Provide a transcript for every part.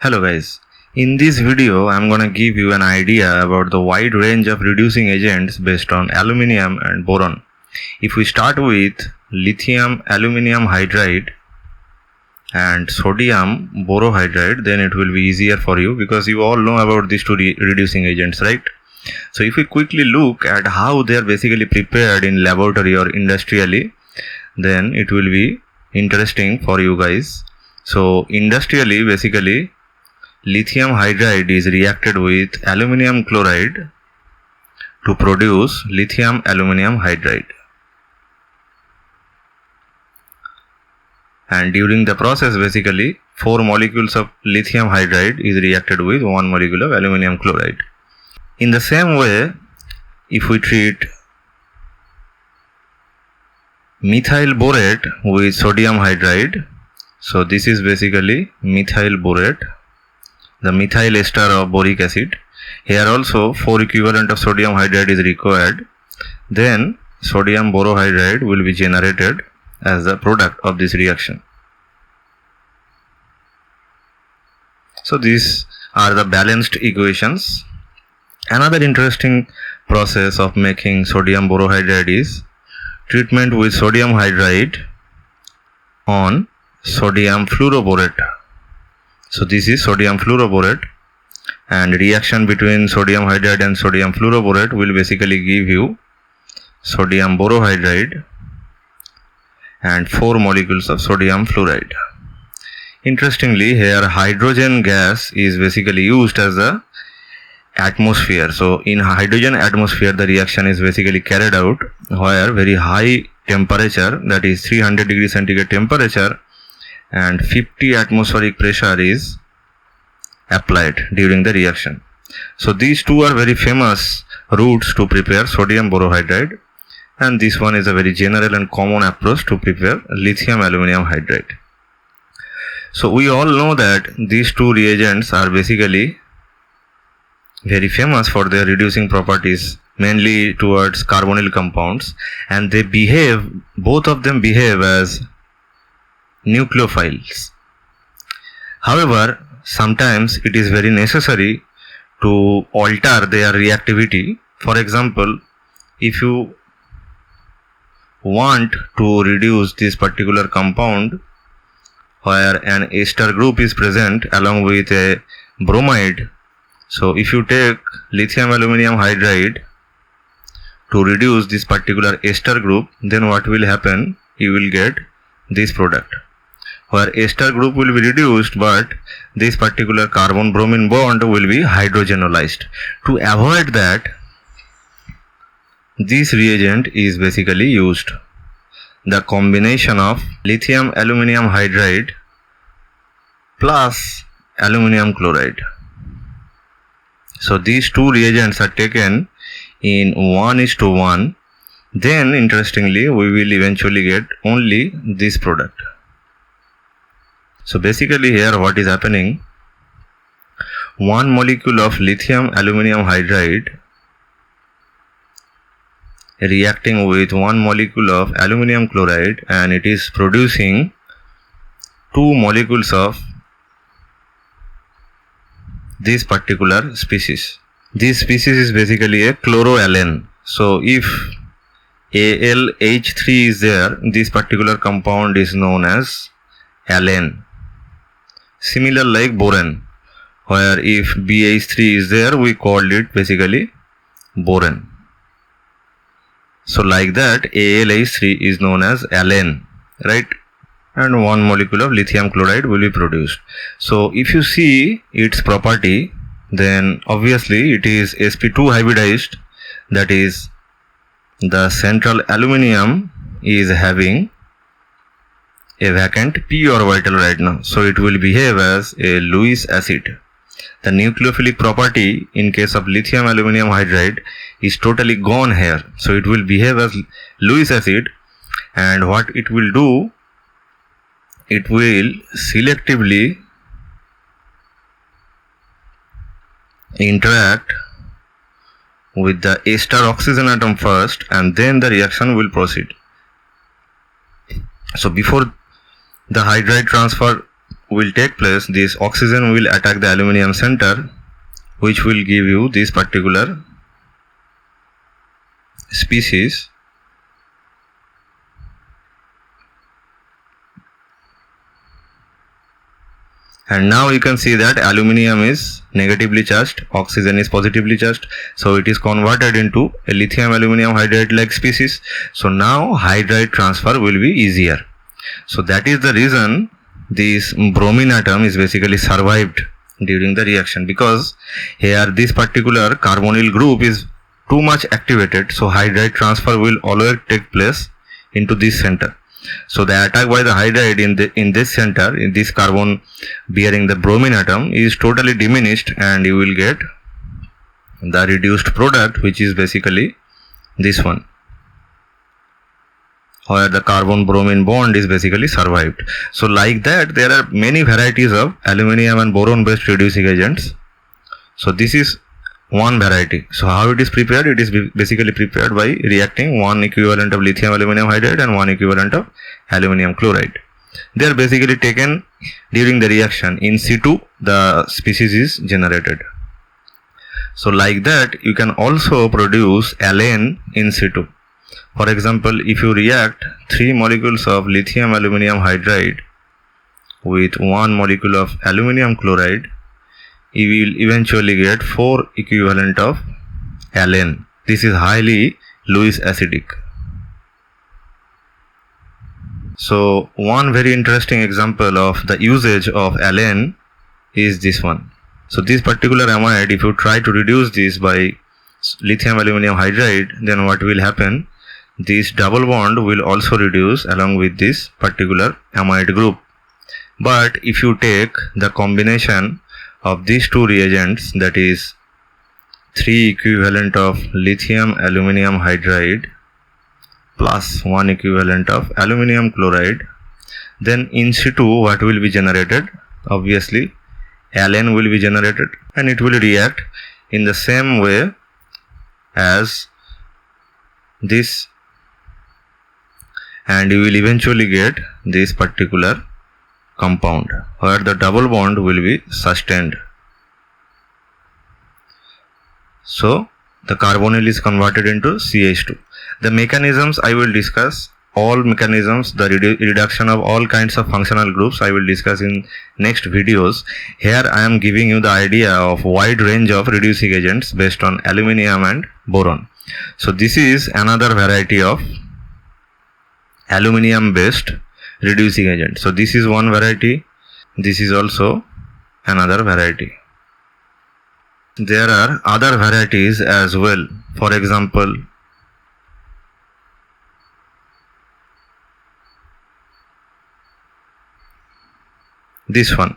Hello guys, in this video I am gonna give you an idea about the wide range of reducing agents based on aluminium and boron. If we start with lithium aluminium hydride and sodium borohydride, then it will be easier for you because you all know about these two reducing agents, right? So if we quickly look at how they are basically prepared in laboratory or industrially, then it will be interesting for you guys. So industrially, basically lithium hydride is reacted with aluminium chloride to produce lithium aluminium hydride, and during the process basically 4 molecules of lithium hydride is reacted with 1 molecule of aluminium chloride. In the same way, if we treat methyl borate with sodium hydride, so this is basically methyl borate, the methyl ester of boric acid. Here also 4 equivalent of sodium hydride is required. Then sodium borohydride will be generated as the product of this reaction. So these are the balanced equations. Another interesting process of making sodium borohydride is treatment with sodium hydride on sodium fluoroborate. So this is sodium fluoroborate, and reaction between sodium hydride and sodium fluoroborate will basically give you sodium borohydride and 4 molecules of sodium fluoride. Interestingly, here hydrogen gas is basically used as the atmosphere. So in hydrogen atmosphere the reaction is basically carried out where very high temperature, that is 300 degrees centigrade temperature, and 50 atmospheric pressure is applied during the reaction. So these two are very famous routes to prepare sodium borohydride, and this one is a very general and common approach to prepare lithium aluminium hydride. So we all know that these two reagents are basically very famous for their reducing properties, mainly towards carbonyl compounds, and they both of them behave as nucleophiles. However, sometimes it is very necessary to alter their reactivity. For example, if you want to reduce this particular compound where an ester group is present along with a bromide, so if you take lithium aluminium hydride to reduce this particular ester group, then what will happen? You will get this product where ester group will be reduced, but this particular carbon bromine bond will be hydrogenolized. To avoid that, this reagent is basically used. The combination of lithium aluminium hydride plus aluminium chloride. So these two reagents are taken in 1:1. Then interestingly, we will eventually get only this product. So basically here what is happening, 1 molecule of lithium aluminium hydride reacting with 1 molecule of aluminium chloride, and it is producing 2 molecules of this particular species. This species is basically a chloroalane. So if AlH3 is there, this particular compound is known as alane. Similar like boron, where if BH3 is there, we called it basically boron. So like that, AlH3 is known as alane, right? And 1 molecule of lithium chloride will be produced. So if you see its property, then obviously it is sp2 hybridized, that is the central aluminium is having a vacant p orbital right now, so it will behave as a Lewis acid. The nucleophilic property in case of lithium aluminium hydride is totally gone here, so it will behave as Lewis acid, and what it will do, it will selectively interact with the ester oxygen atom first, and then the reaction will proceed. So before the hydride transfer will take place, this oxygen will attack the aluminium center, which will give you this particular species. And now you can see that aluminium is negatively charged, oxygen is positively charged, so it is converted into a lithium aluminium hydride like species. So now hydride transfer will be easier. So that is the reason this bromine atom is basically survived during the reaction, because here this particular carbonyl group is too much activated, so hydride transfer will always take place into this center. So the attack by the hydride in this center, in this carbon bearing the bromine atom, is totally diminished, and you will get the reduced product, which is basically this one, where the carbon bromine bond is basically survived. So like that, there are many varieties of aluminium and boron based reducing agents. So this is one variety. So how it is prepared? It is basically prepared by reacting one equivalent of lithium aluminium hydride and one equivalent of aluminium chloride. They are basically taken during the reaction. In situ, the species is generated. So like that, you can also produce alane in situ. For example, if you react 3 molecules of lithium aluminium hydride with 1 molecule of aluminium chloride, you will eventually get 4 equivalent of alane. This is highly Lewis acidic. So one very interesting example of the usage of alane is this one. So this particular amide, if you try to reduce this by lithium aluminium hydride, then what will happen? This double bond will also reduce along with this particular amide group. But if you take the combination of these two reagents, that is 3 equivalent of lithium aluminium hydride plus 1 equivalent of aluminium chloride, then in situ what will be generated? Obviously alane will be generated, and it will react in the same way as this, and you will eventually get this particular compound where the double bond will be sustained. So the carbonyl is converted into CH2. The mechanisms I will discuss, all mechanisms, the reduction of all kinds of functional groups I will discuss in next videos. Here I am giving you the idea of wide range of reducing agents based on aluminium and boron. So this is another variety of aluminium based reducing agent. So this is one variety, this is also another variety. There are other varieties as well. For example, this one.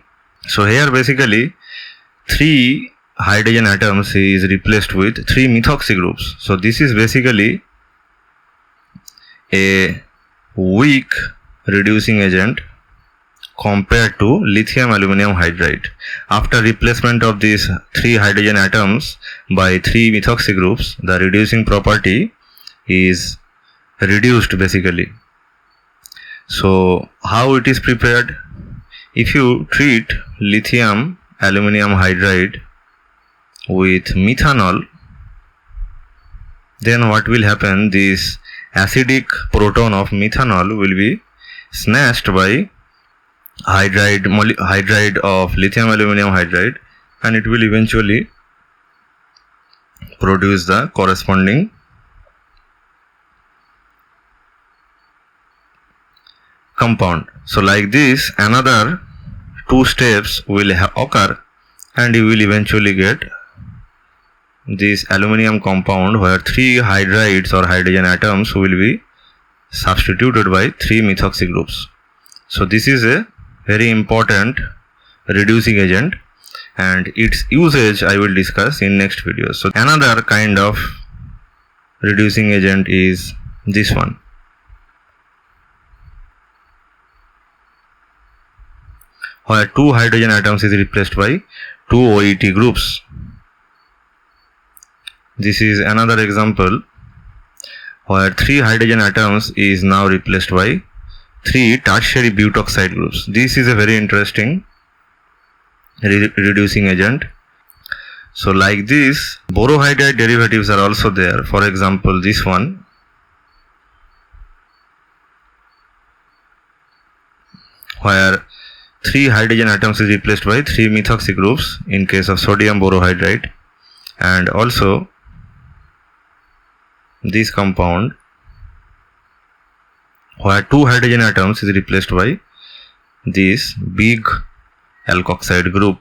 So here basically 3 hydrogen atoms is replaced with 3 methoxy groups. So this is basically a weak reducing agent compared to lithium aluminium hydride. After replacement of these 3 hydrogen atoms by 3 methoxy groups, the reducing property is reduced basically. So how it is prepared? If you treat lithium aluminium hydride with methanol, then what will happen? This acidic proton of methanol will be snatched by hydride of lithium aluminium hydride, and it will eventually produce the corresponding compound. So like this, another 2 steps will occur, and you will eventually get this aluminium compound where 3 hydrides or hydrogen atoms will be substituted by 3 methoxy groups. So this is a very important reducing agent, and its usage I will discuss in next video. So another kind of reducing agent is this one. Where 2 hydrogen atoms is replaced by 2 OET groups. This is another example where 3 hydrogen atoms is now replaced by 3 tertiary butoxide groups. This is a very interesting reducing agent. So like this, borohydride derivatives are also there. For example, this one, where 3 hydrogen atoms is replaced by 3 methoxy groups in case of sodium borohydride, and also this compound where 2 hydrogen atoms is replaced by this big alkoxide group.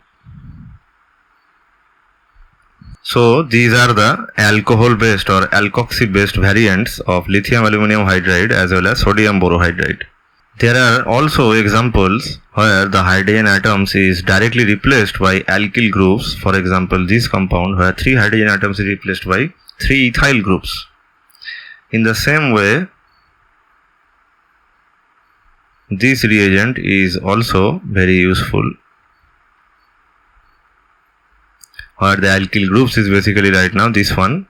So these are the alcohol based or alkoxy based variants of lithium aluminium hydride as well as sodium borohydride. There are also examples where the hydrogen atoms is directly replaced by alkyl groups. For example, this compound where 3 hydrogen atoms is replaced by 3 ethyl groups. In the same way, this reagent is also very useful, where the alkyl groups is basically right now this one.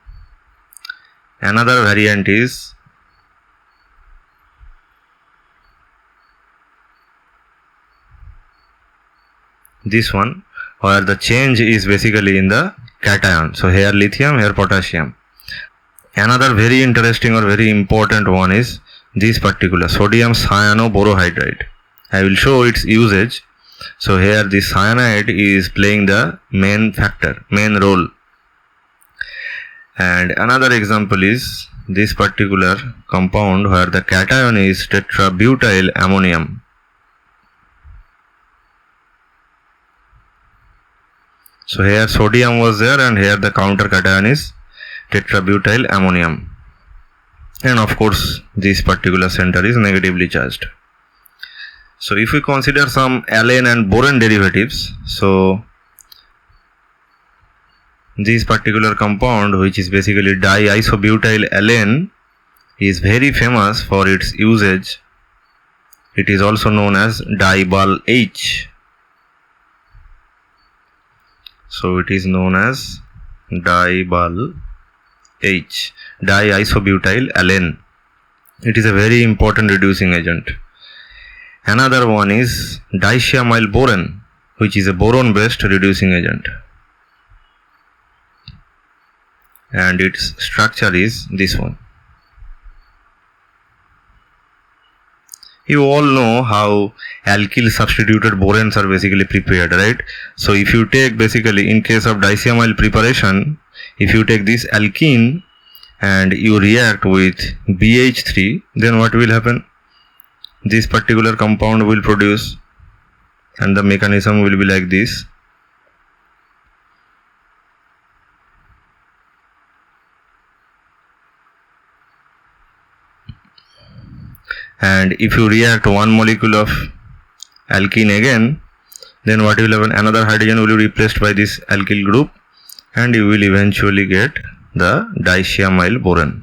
Another variant is this one, where the change is basically in the cation. So here lithium, here potassium. Another very interesting or very important one is this particular sodium cyanoborohydride. I will show its usage. So here this cyanide is playing the main role. And another example is this particular compound where the cation is tetrabutyl ammonium. So here sodium was there and here the counter cation is tetrabutyl ammonium. And of course this particular center is negatively charged. So if we consider some alane and boron derivatives, so this particular compound, which is basically diisobutyl alane, is very famous for its usage. It is also known as DIBAL H. So it is known as DIBAL H, diisobutyl alane. It is a very important reducing agent. Another one is dicyamyl boron, which is a boron based reducing agent, and its structure is this one. You all know how alkyl substituted borans are basically prepared, right? So if you take basically in case of dicyamyl preparation, if you take this alkene and you react with BH3, then what will happen? This particular compound will produce, and the mechanism will be like this. And if you react one molecule of alkene again, then what will happen? Another hydrogen will be replaced by this alkyl group, and you will eventually get the dicyamyl boron.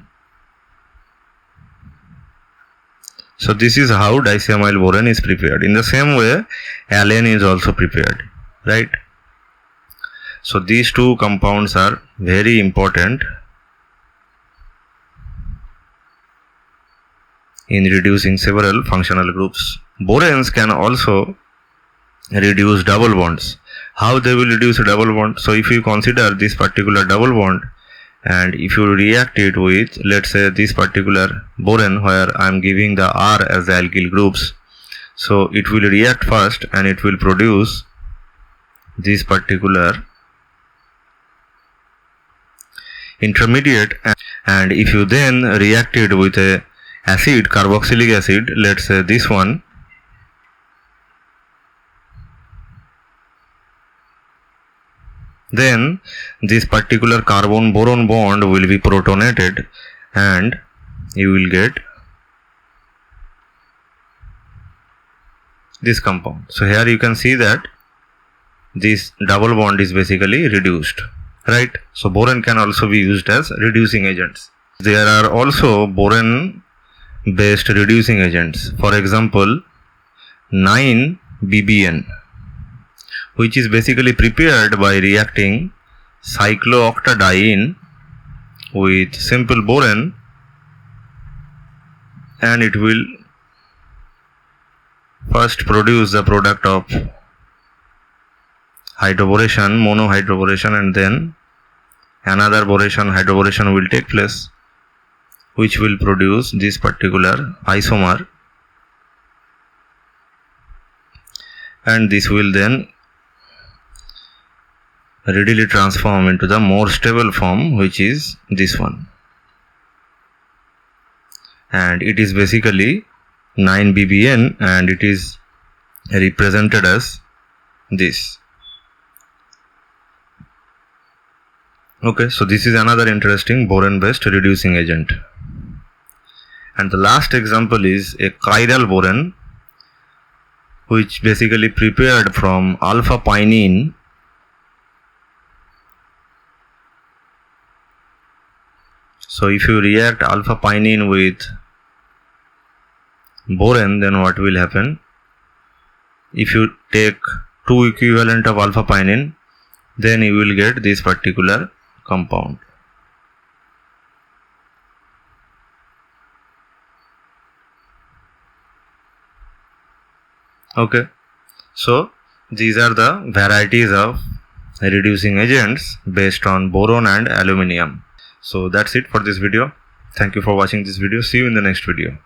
So this is how dicyamyl boron is prepared. In the same way, alane is also prepared, right? So these two compounds are very important in reducing several functional groups. Borans can also reduce double bonds. How they will reduce a double bond? So if you consider this particular double bond, and if you react it with, let's say, this particular boron where I am giving the R as the alkyl groups, so it will react first and it will produce this particular intermediate, and if you then react it with a acid, carboxylic acid, let's say this one, then this particular carbon boron bond will be protonated and you will get this compound. So here you can see that this double bond is basically reduced, right? So boron can also be used as reducing agents. There are also boron based reducing agents. For example, 9-BBN, which is basically prepared by reacting cyclooctadiene with simple boron, and it will first produce the product of hydroboration, monohydroboration, and then another hydroboration will take place, which will produce this particular isomer, and this will then readily transform into the more stable form, which is this one, and it is basically 9 BBN, and it is represented as this. Okay, so this is another interesting boron based reducing agent. And the last example is a chiral boron, which basically prepared from alpha pinene So if you react alpha pinene with boron, then what will happen? If you take 2 equivalent of alpha pinene, then you will get this particular compound. Okay, so these are the varieties of reducing agents based on boron and aluminium. So that's it for this video. Thank you for watching this video. See you in the next video.